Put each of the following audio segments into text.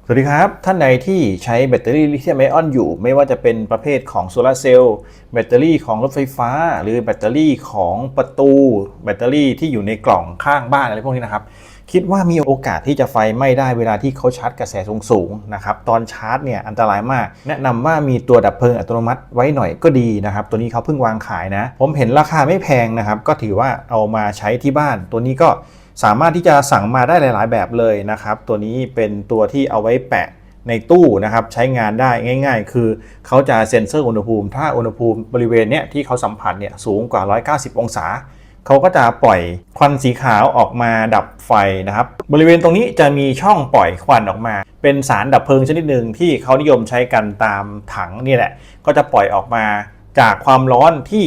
สวัสดีครับท่านใดที่ใช้แบตเตอรี่ลิเธียมไอออนอยู่ไม่ว่าจะเป็นประเภทของโซลาร์เซลล์แบตเตอรี่ของรถไฟฟ้าหรือแบตเตอรี่ของประตูแบตเตอรี่ที่อยู่ในกล่องข้างบ้านอะไรพวกนี้นะครับคิดว่ามีโอกาสที่จะไฟไหม้ได้เวลาที่เขาชาร์จกระแสสูงๆนะครับตอนชาร์จเนี่ยอันตรายมากแนะนำว่ามีตัวดับเพลิงอัตโนมัติไว้หน่อยก็ดีนะครับตัวนี้เขาเพิ่งวางขายนะผมเห็นราคาไม่แพงนะครับก็ถือว่าเอามาใช้ที่บ้านตัวนี้ก็สามารถที่จะสั่งมาได้หลายๆแบบเลยนะครับตัวนี้เป็นตัวที่เอาไว้แปะในตู้นะครับใช้งานได้ง่ายๆคือเขาจะเซ็นเซอร์อุณหภูมิถ้าอุณหภูมิบริเวณเนี้ยที่เขาสัมผัสเนี่ยสูงกว่า190องศาเขาก็จะปล่อยควันสีขาวออกมาดับไฟนะครับบริเวณตรงนี้จะมีช่องปล่อยควันออกมาเป็นสารดับเพลิงชนิดหนึ่งที่เขานิยมใช้กันตามถังนี่แหละก็จะปล่อยออกมาจากความร้อนที่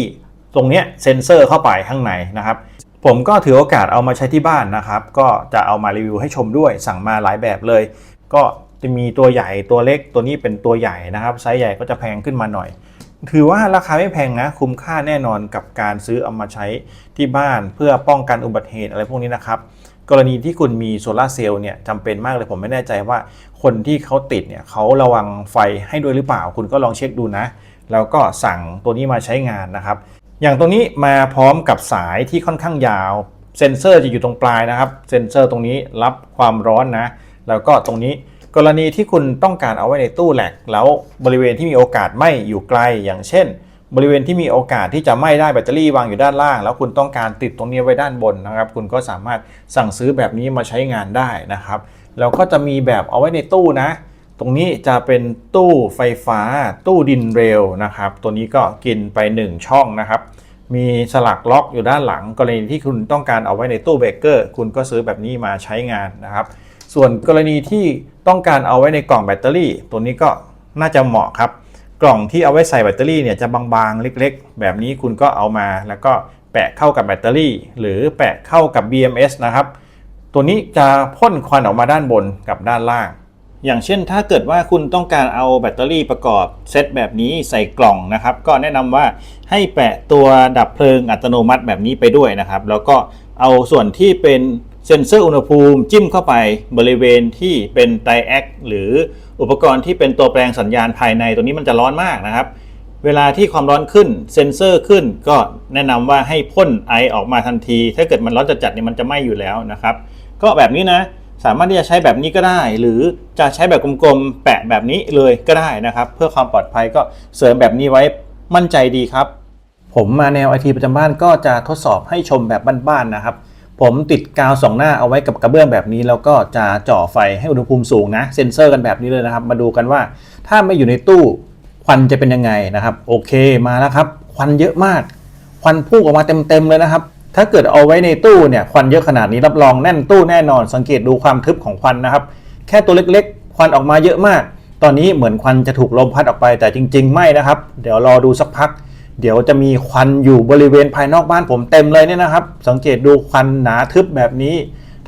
ตรงเนี้ยเซ็นเซอร์เข้าไปข้างในนะครับผมก็ถือโอกาสเอามาใช้ที่บ้านนะครับก็จะเอามารีวิวให้ชมด้วยสั่งมาหลายแบบเลยก็จะมีตัวใหญ่ตัวเล็กตัวนี้เป็นตัวใหญ่นะครับไซส์ใหญ่ก็จะแพงขึ้นมาหน่อยถือว่าราคาไม่แพงนะคุ้มค่าแน่นอนกับการซื้อเอามาใช้ที่บ้านเพื่อป้องกันอุบัติเหตุอะไรพวกนี้นะครับกรณีที่คุณมีโซลาร์เซลล์เนี่ยจำเป็นมากเลยผมไม่แน่ใจว่าคนที่เขาติดเนี่ยเขาระวังไฟให้ด้วยหรือเปล่าคุณก็ลองเช็คดูนะแล้วก็สั่งตัวนี้มาใช้งานนะครับอย่างตัวนี้มาพร้อมกับสายที่ค่อนข้างยาวเซ็นเซอร์จะอยู่ตรงปลายนะครับเซ็นเซอร์ตรงนี้รับความร้อนนะแล้วก็ตรงนี้กรณีที่คุณต้องการเอาไว้ในตู้แหลกแล้วบริเวณที่มีโอกาสไหม้อยู่ไกลอย่างเช่นบริเวณที่มีโอกาสที่จะไหม้ได้แบตเตอรี่วางอยู่ด้านล่างแล้วคุณต้องการติดตรงนี้ไว้ด้านบนนะครับคุณก็สามารถสั่งซื้อแบบนี้มาใช้งานได้นะครับแล้วก็จะมีแบบเอาไว้ในตู้นะตรงนี้จะเป็นตู้ไฟฟ้าตู้ดินเร็วนะครับตัวนี้ก็กินไป1ช่องนะครับมีสลักล็อกอยู่ด้านหลังกรณีที่คุณต้องการเอาไว้ในตู้เบรกเกอร์คุณก็ซื้อแบบนี้มาใช้งานนะครับส่วนกรณีที่ต้องการเอาไว้ในกล่องแบตเตอรี่ตัวนี้ก็น่าจะเหมาะครับกล่องที่เอาไว้ใส่แบตเตอรี่เนี่ยจะบางๆเล็กๆแบบนี้คุณก็เอามาแล้วก็แปะเข้ากับแบตเตอรี่หรือแปะเข้ากับ BMS นะครับตัวนี้จะพ่นควันออกมาด้านบนกับด้านล่างอย่างเช่นถ้าเกิดว่าคุณต้องการเอาแบตเตอรี่ประกอบเซตแบบนี้ใส่กล่องนะครับก็แนะนำว่าให้แปะตัวดับเพลิงอัตโนมัติแบบนี้ไปด้วยนะครับแล้วก็เอาส่วนที่เป็นเซ็นเซอร์อุณหภูมิจิ้มเข้าไปบริเวณที่เป็นไดแอคหรืออุปกรณ์ที่เป็นตัวแปลงสัญญาณภายในตัวนี้มันจะร้อนมากนะครับเวลาที่ความร้อนขึ้นเซ็นเซอร์ขึ้นก็แนะนำว่าให้พ่นไอออกมาทันทีถ้าเกิดมันร้อนจัดๆเนี่ยมันจะไหม้อยู่แล้วนะครับก็แบบนี้นะสามารถที่จะใช้แบบนี้ก็ได้หรือจะใช้แบบกลมๆแปะแบบนี้เลยก็ได้นะครับเพื่อความปลอดภัยก็เสริมแบบนี้ไว้มั่นใจดีครับผมมาแนว IT ประจำบ้านก็จะทดสอบให้ชมแบบบ้านๆนะครับผมติดกาว2หน้าเอาไว้กับกระเบื้องแบบนี้แล้วก็จะจ่อไฟให้อุณหภูมิสูงนะเซ็นเซอร์กันแบบนี้เลยนะครับมาดูกันว่าถ้าไม่อยู่ในตู้ควันจะเป็นยังไงนะครับโอเคมาแล้วครับควันเยอะมากควันพุ่งออกมาเต็มเลยนะครับถ้าเกิดเอาไว้ในตู้เนี่ยควันเยอะขนาดนี้รับรองแน่นตู้แน่นอนสังเกตดูความทึบของควันนะครับแค่ตัวเล็กๆควันออกมาเยอะมากตอนนี้เหมือนควันจะถูกลมพัดออกไปแต่จริงๆไม่นะครับเดี๋ยวรอดูสักพักเดี๋ยวจะมีควันอยู่บริเวณภายนอกบ้านผมเต็มเลยเนี่ยนะครับสังเกตดูควันหนาทึบแบบนี้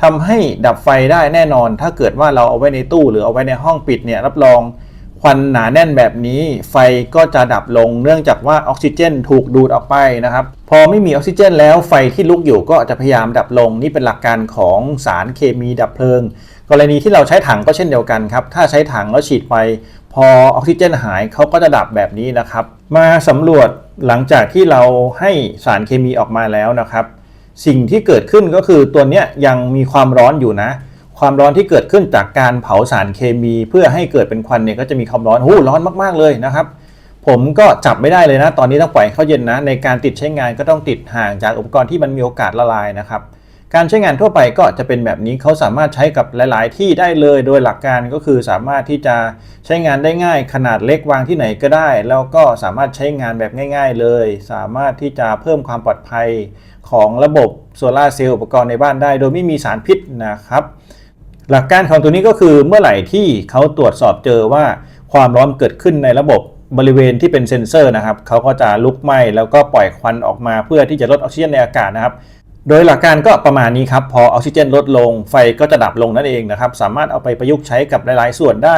ทำให้ดับไฟได้แน่นอนถ้าเกิดว่าเราเอาไว้ในตู้หรือเอาไว้ในห้องปิดเนี่ยรับรองควันหนาแน่นแบบนี้ไฟก็จะดับลงเนื่องจากว่าออกซิเจนถูกดูดออกไปนะครับพอไม่มีออกซิเจนแล้วไฟที่ลุกอยู่ก็จะพยายามดับลงนี่เป็นหลักการของสารเคมีดับเพลิงกรณีที่เราใช้ถังก็เช่นเดียวกันครับถ้าใช้ถังแล้วฉีดไฟพอออกซิเจนหายเขาก็จะดับแบบนี้นะครับมาสำรวจหลังจากที่เราให้สารเคมีออกมาแล้วนะครับสิ่งที่เกิดขึ้นก็คือตัวนี้ยังมีความร้อนอยู่นะความร้อนที่เกิดขึ้นจากการเผาสารเคมีเพื่อให้เกิดเป็นควันเนี่ยก็จะมีความร้อนร้อนมากๆเลยนะครับผมก็จับไม่ได้เลยนะตอนนี้ต้องปล่อยเขาเย็นนะในการติดใช้งานก็ต้องติดห่างจากอุปกรณ์ที่มันมีโอกาสละลายนะครับการใช้งานทั่วไปก็จะเป็นแบบนี้เขาสามารถใช้กับหลายๆที่ได้เลยโดยหลักการก็คือสามารถที่จะใช้งานได้ง่ายขนาดเล็กวางที่ไหนก็ได้แล้วก็สามารถใช้งานแบบง่ายๆเลยสามารถที่จะเพิ่มความปลอดภัยของระบบโซลาร์เซลล์อุปกรณ์ในบ้านได้โดยไม่มีสารพิษนะครับหลักการของตัวนี้ก็คือเมื่อไหร่ที่เขาตรวจสอบเจอว่าความร้อนเกิดขึ้นในระบบบริเวณที่เป็นเซ็นเซอร์นะครับเขาก็จะลุกไหม้แล้วก็ปล่อยควันออกมาเพื่อที่จะลดออกซิเจนในอากาศนะครับโดยหลักการก็ประมาณนี้ครับพอออกซิเจนลดลงไฟก็จะดับลงนั่นเองนะครับสามารถเอาไปประยุกต์ใช้กับหลายๆส่วนได้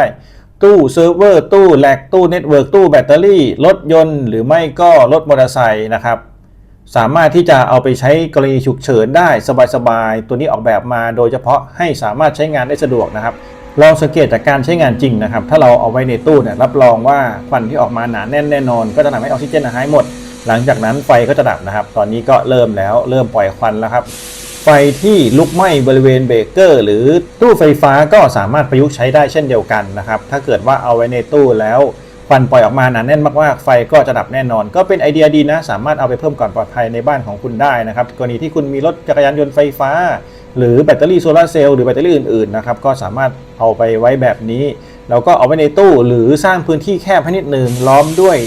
ตู้เซิร์ฟเวอร์ตู้แลกตู้เน็ตเวิร์กตู้แบตเตอรี่รถยนต์หรือไม่ก็รถมอเตอร์ไซค์นะครับสามารถที่จะเอาไปใช้กรณีฉุกเฉินได้สบายๆตัวนี้ออกแบบมาโดยเฉพาะให้สามารถใช้งานได้สะดวกนะครับ ลองสังเกตจากการใช้งานจริงนะครับถ้าเราเอาไว้ในตู้เนี่ยรับรองว่าควันที่ออกมาหนาแน่นแน่นอนก็จะทำให้ออกซิเจนหายหมดหลังจากนั้นไฟก็จะดับนะครับตอนนี้ก็เริ่มปล่อยควันแล้วครับไฟที่ลุกไหม้บริเวณเบรกเกอร์หรือตู้ไฟฟ้าก็สามารถประยุกต์ใช้ได้เช่นเดียวกันนะครับถ้าเกิดว่าเอาไว้ในตู้แล้วควันปล่อยออกมาหนาแน่นมากๆไฟก็จะดับแน่นอนก็เป็นไอเดียดีนะสามารถเอาไปเพิ่มความปลอดภัยในบ้านของคุณได้นะครับกรณีที่คุณมีรถจักรยานยนต์ไฟฟ้าหรือแบตเตอรี่โซลาร์เซลล์หรือแบตเตอรี่อื่นๆนะครับก็สามารถเอาไปไว้แบบนี้แล้วก็เอาไว้ในตู้หรือสร้างพื้นที่แคบให้นิดนึงล้อมด้วย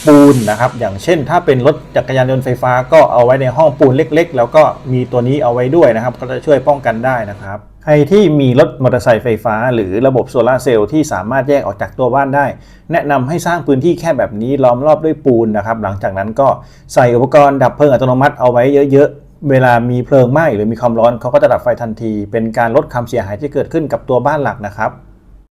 ปูนนะครับอย่างเช่นถ้าเป็นรถจักรยานยนต์ไฟฟ้าก็เอาไว้ในห้องปูนเล็กๆแล้วก็มีตัวนี้เอาไว้ด้วยนะครับก็จะช่วยป้องกันได้นะครับใครที่มีรถมอเตอร์ไซค์ไฟฟ้าหรือระบบโซลาร์เซลล์ที่สามารถแยกออกจากตัวบ้านได้แนะนำให้สร้างพื้นที่แคบแบบนี้ล้อมรอบด้วยปูนนะครับหลังจากนั้นก็ใส่อุปกรณ์ดับเพลิงอัตโนมัติเอาไว้เยอะๆเวลามีเพลิงไหม้หรือมีความร้อนเขาก็จะดับไฟทันทีเป็นการลดความเสียหายที่เกิดขึ้นกับตัวบ้านหลักนะครับ